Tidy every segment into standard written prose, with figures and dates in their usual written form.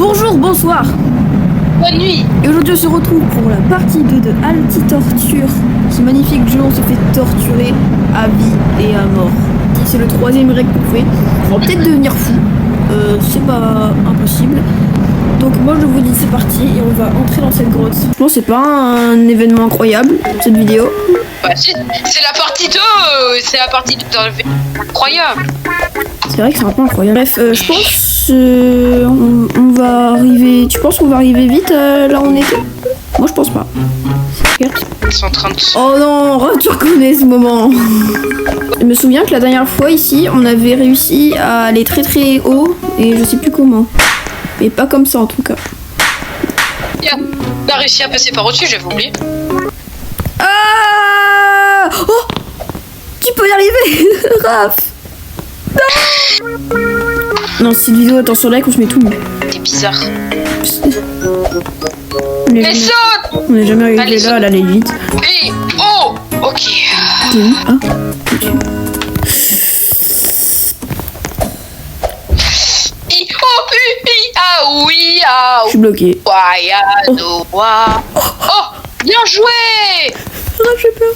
Bonjour, bonsoir. Bonne nuit. Et aujourd'hui on se retrouve pour la partie 2 de Alti-Torture. Ce magnifique jeu, on se fait torturer à vie et à mort. C'est le troisième règle qu'on fait. On va peut-être devenir fou. C'est pas impossible. Donc moi je vous dis c'est parti et on va entrer dans cette grotte. Je pense que c'est pas un événement incroyable cette vidéo. Bah, c'est la partie 2. C'est la partie 2 dans le film. Incroyable. C'est vrai que c'est un peu incroyable. Bref, je pense on va arriver. Tu penses qu'on va arriver vite là où on était? Moi je pense pas. Ils sont en train de... Oh non, tu reconnais ce moment. Je me souviens que la dernière fois ici, on avait réussi à aller très très haut et je sais plus comment. Mais pas comme ça en tout cas. Yeah. On a réussi à passer par au-dessus, j'avais oublié. Ah oh, tu peux y arriver, Raph. Non, cette vidéo attend sur like, on se met tout nu. C'est bizarre. Mais saute. On n'est jamais arrivé Allez, là, elle allait vite. Et oh, ok. T'es où? Ah, t'es dessus. Ah oui, ah Je suis bloqué. Oh, bien joué. Raph, j'ai peur.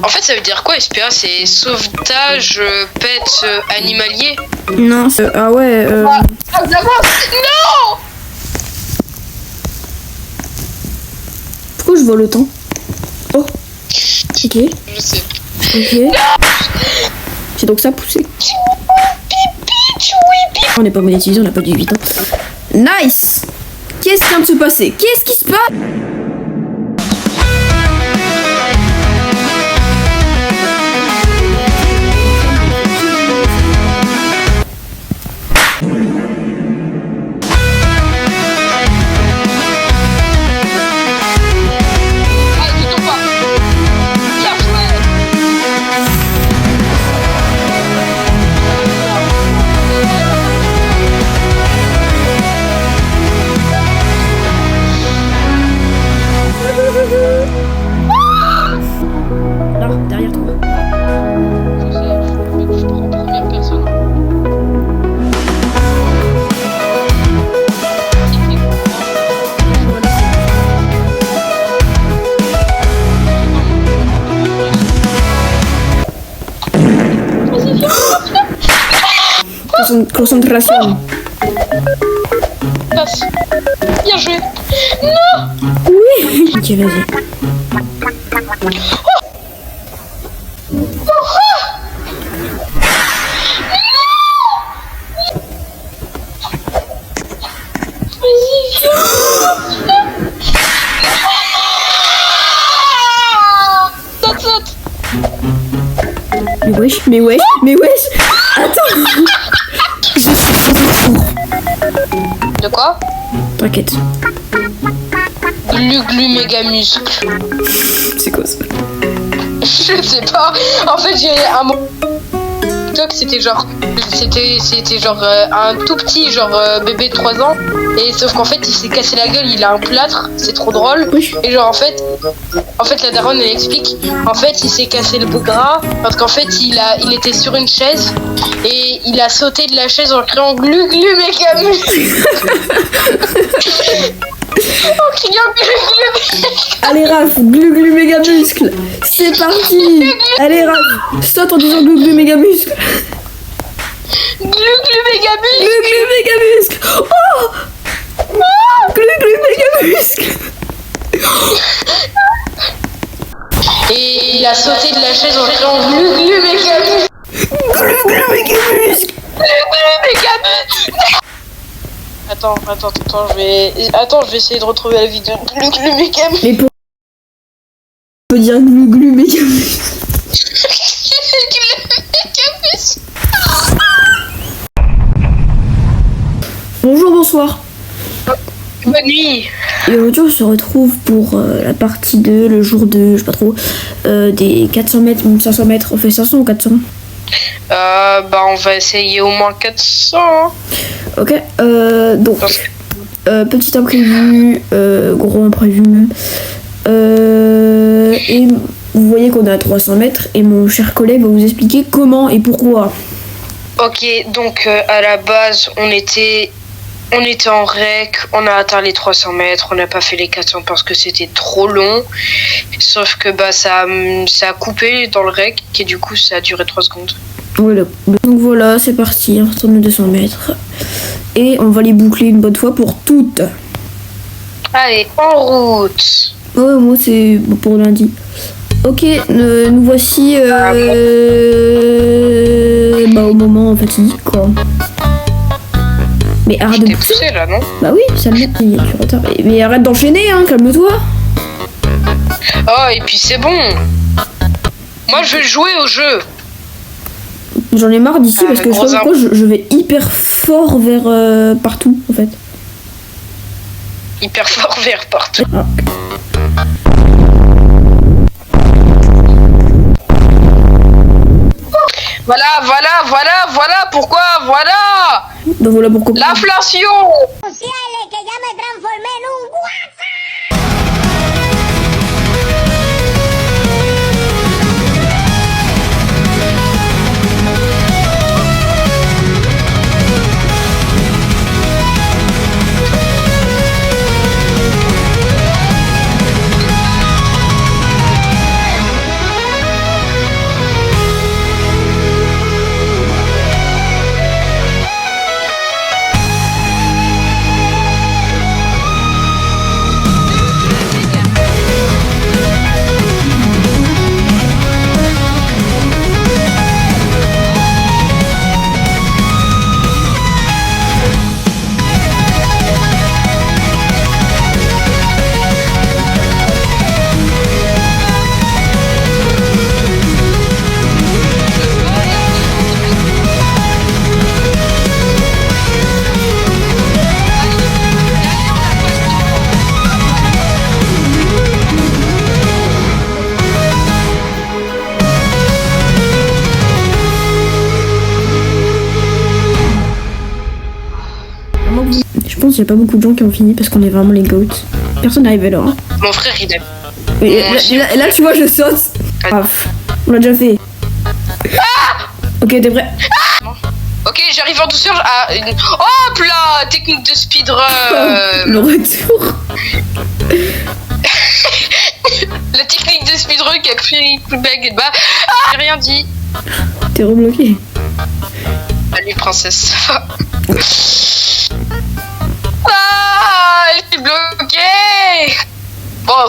En fait, ça veut dire quoi, SPA? C'est sauvetage pet animalier? Non, ah ouais. Ah, d'abord, non. Pourquoi je vois le temps? Oh. Ok. Je sais. Ok. C'est donc ça poussé. On n'est pas monétisé, on n'a pas 18 ans. Nice. Qu'est-ce qui vient de se passer? Qu'est-ce qui se passe? Là, derrière toi. Je prends en première personne. Concentration. Passe. Bien joué. Non. Oui. Ok, vas-y. Saute. Mais wesh. Attends. Je suis trop. De quoi? T'inquiète. Glu méga muscle. C'est quoi ça? Je sais pas. En fait, j'ai un mot. C'était genre un tout petit bébé de 3 ans, et sauf qu'en fait il s'est cassé la gueule, il a un plâtre, c'est trop drôle. Oui. Et genre en fait la daronne elle explique, en fait il s'est cassé le gras parce qu'en fait il était sur une chaise et il a sauté de la chaise en criant glu méga muscle. En criant glu. Allez Raph, glu méga muscle. C'est parti. Allez Raph, saute en disant glu méga muscle. Glu méga muscle. Glu méga muscle. Oh, glu méga muscle. Et il a sauté de la chaise en criant glu méga muscle. Glu méga muscle. Glu méga muscle. Attends, je vais essayer de retrouver la vidéo. Glu méga muscle. Mais pour on peut dire glu méga muscle. Bonjour, bonsoir. Bonne nuit. Et aujourd'hui on se retrouve pour la partie 2, le jour 2, je sais pas trop, des 400 mètres, 500 mètres, on fait 500 ou 400? On va essayer au moins 400. Hein. Ok, donc, petit imprévu, gros imprévu même. Et vous voyez qu'on est à 300 mètres et mon cher collègue va vous expliquer comment et pourquoi. Ok, donc à la base, on était en rec, on a atteint les 300 mètres, on n'a pas fait les 400 parce que c'était trop long. Sauf que ça a coupé dans le rec et du coup ça a duré 3 secondes. Voilà. Donc voilà, c'est parti, on retourne les 200 mètres. Et on va les boucler une bonne fois pour toutes. Allez, en route. Ouais, moi c'est pour lundi. Ok, nous voici au moment fatidique quoi. Mais arrête de pousser. Poussé là, non? Bah oui, ça me met du retard. Mais arrête d'enchaîner, hein, calme-toi. Oh, et puis c'est bon. Moi, je vais jouer au jeu. J'en ai marre d'ici parce que je sais pas pourquoi je vais hyper fort vers partout en fait. Hyper fort vers partout. Ah. Voilà pourquoi, voilà. Donc voilà pourquoi. L'inflation. Je pense qu'il n'y a pas beaucoup de gens qui ont fini parce qu'on est vraiment les goats. Personne n'arrive à l'heure. Hein. Mon frère, il a... Là, tu vois, je saute. Ah, on l'a déjà fait. Ok, t'es prêt? Ok, j'arrive en douceur. Hop là, technique de speedrun. Le retour. La technique de speedrun qui a pris coup de baguette bas. J'ai rien dit. T'es rebloqué. Salut, princesse. Je suis bloqué. Bon,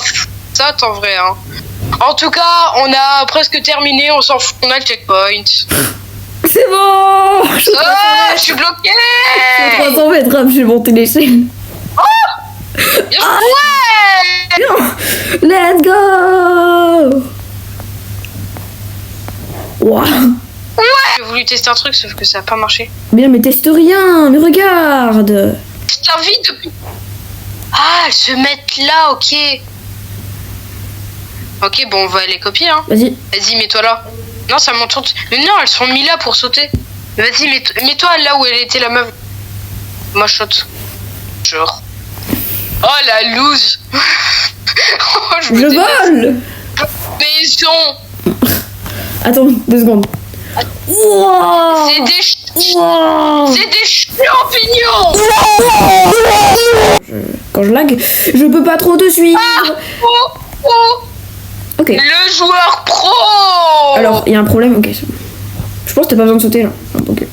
ça en vrai, hein. En tout cas, on a presque terminé, on s'en fout, on a le checkpoint. C'est bon. Je suis bloqué. 300 mètres, hein, j'ai monté l'échelle. Ouais. Let's go. Wow. Ouais. J'ai voulu tester un truc, sauf que ça n'a pas marché. Mais non, mais teste rien, mais regarde. C'est un vide depuis... Ah, elles se mettent là, ok. Ok, bon, on va les copier, hein. Vas-y. Vas-y, mets-toi là. Non, ça m'entend. Mais non, elles sont mises là pour sauter. Vas-y, mets-toi là où elle était, la meuf. Moi, je saute. Genre. Oh, la loose. Oh, je vole. Maison. Attends, 2 secondes. Wow. C'est des champignons. Quand je lag, je peux pas trop te suivre. Ok. Le joueur pro. Alors, il y a un problème, ok. Je pense que t'as pas besoin de sauter là. Ok.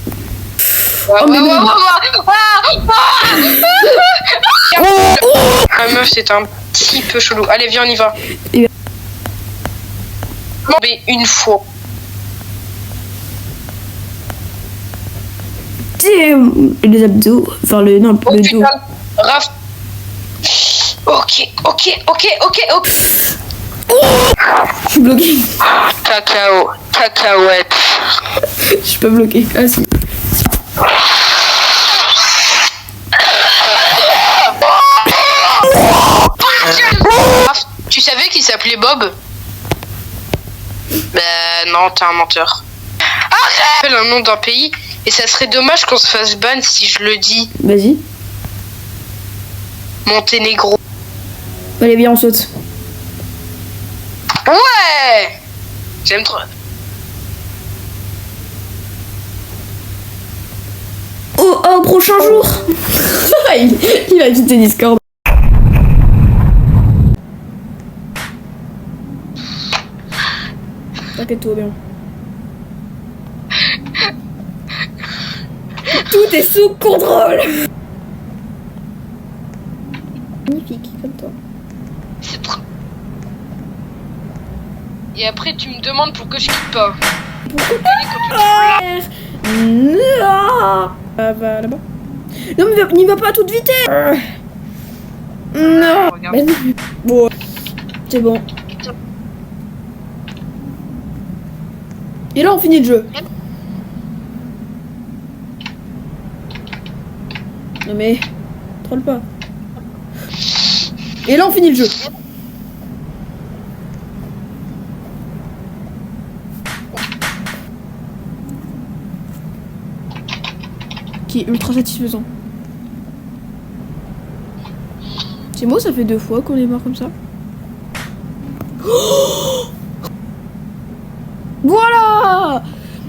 Ah meuf, c'est un petit peu chelou. Allez, viens, on y va. Mais une fois. Les abdos, enfin le dos. Raph. Ok. Je suis bloqué. Cacahuète. Je suis pas bloqué. Ah si. Tu savais qu'il s'appelait Bob? Ben non, t'es un menteur. Arrête! Un nom d'un pays et ça serait dommage qu'on se fasse ban si je le dis. Vas-y. Monténégro. Allez, viens, on saute. Ouais! J'aime trop. au prochain jour. il a quitté Discord. T'inquiète, tout va bien. Tout est sous contrôle. Magnifique, comme toi. C'est trop. Et après, tu me demandes pourquoi je quitte pas. Pourquoi Ah non, va là-bas. Non, mais n'y va pas à toute vitesse. Non. Regarde. Bon, c'est bon. Et là, on finit le jeu. Non mais, troll pas. Et là, on finit le jeu. Qui est ultra satisfaisant. C'est moi, ça fait 2 fois qu'on est mort comme ça. Oh, voilà!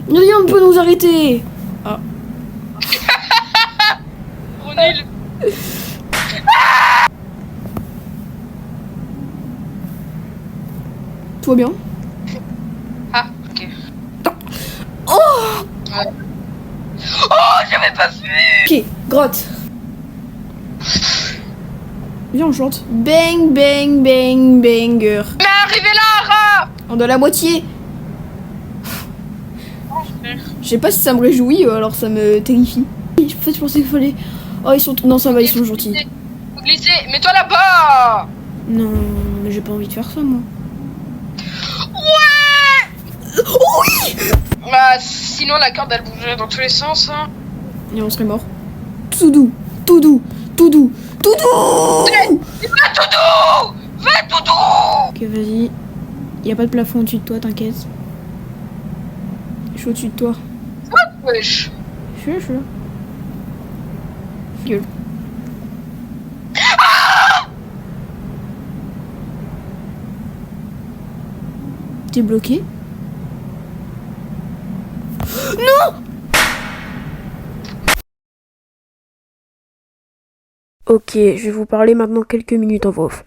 Rien ne peut nous arrêter. Ah. Trop nul. Tout va bien? Ah, ok. Oh! Ouais. Oh, j'avais pas vu. Ok, grotte. Viens, on chante. Bang, bang, bang, banger. Mais arrivé là, Ra. On a la moitié. Je sais pas si ça me réjouit ou alors ça me terrifie. En fait, je pensais qu'il fallait... Oh, ils sont... Non, ça va, ils sont gentils. Faut glisser. Mets-toi là-bas. Non, mais j'ai pas envie de faire ça, moi. Ouais. Oh oui! Bah, sinon la corde elle bougerait dans tous les sens. Hein. Et on serait mort. Tout doux, tout doux, tout doux, tout doux! Va Doudou. Va Doudou. Ok, vas-y. Y a pas de plafond au-dessus de toi, t'inquiète. Je suis au-dessus de toi. Wesh. Je suis là, je suis là. Gueule. T'es bloqué? Non! Ok, je vais vous parler maintenant quelques minutes en voix off.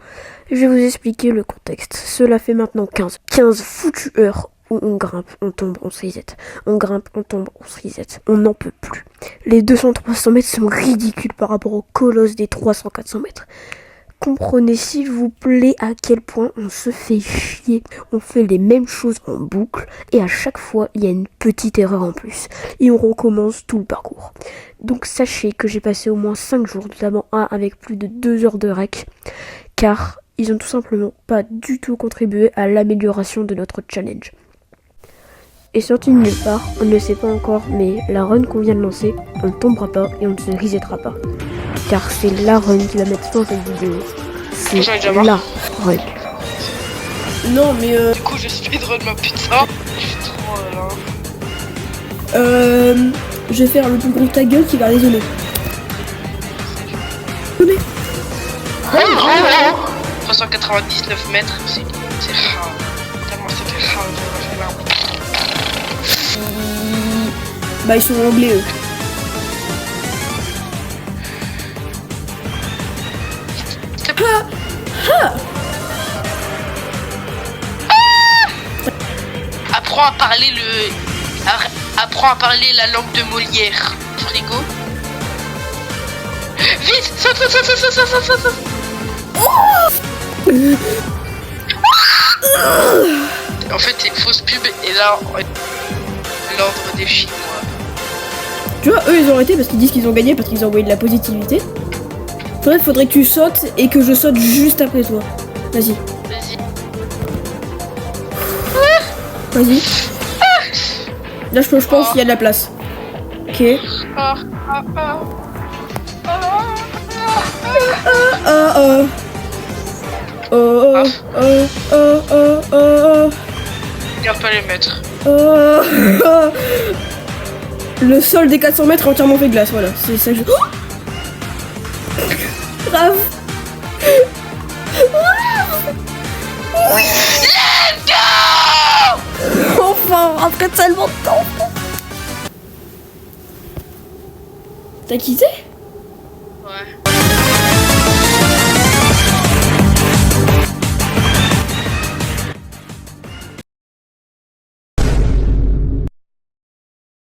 Je vais vous expliquer le contexte. Cela fait maintenant 15 foutues heures où on grimpe, on tombe, on se reset. On grimpe, on tombe, on se reset. On n'en peut plus. Les 200-300 mètres sont ridicules par rapport au colosse des 300-400 mètres. Comprenez s'il vous plaît à quel point on se fait chier. On fait les mêmes choses en boucle et à chaque fois il y a une petite erreur en plus. Et on recommence tout le parcours. Donc sachez que j'ai passé au moins 5 jours, notamment un avec plus de 2 heures de rec, car ils ont tout simplement pas du tout contribué à l'amélioration de notre challenge. Et sorti de nulle part, on ne sait pas encore, mais la run qu'on vient de lancer, on ne tombera pas et on ne se resettera pas. Car c'est la run qui va mettre fin à cette vidéo. C'est la run. Non mais Du coup je speedrun ma pizza. Je suis trop là. Je vais faire le plus gros ta gueule qui va résonner. 399 mètres, c'est rare. Tellement c'était rare. Bah ils sont anglais eux. Apprends à parler apprends à parler la langue de Molière. Frigo. Vite, saute. En fait, c'est une fausse pub et là, l'ordre des Chinois. Tu vois, eux ils ont arrêté parce qu'ils disent qu'ils ont gagné parce qu'ils ont envoyé de la positivité. Faudrait que tu sautes et que je saute juste après toi. Vas-y. Vas-y. Là je pense qu'il y a de la place. Ok. Regarde pas les mètres. Le sol des 400 mètres est entièrement fait de glace, voilà. C'est ça que je... Oh, grave. Oui. Let's go. Enfin, après tellement de temps. T'as quitté?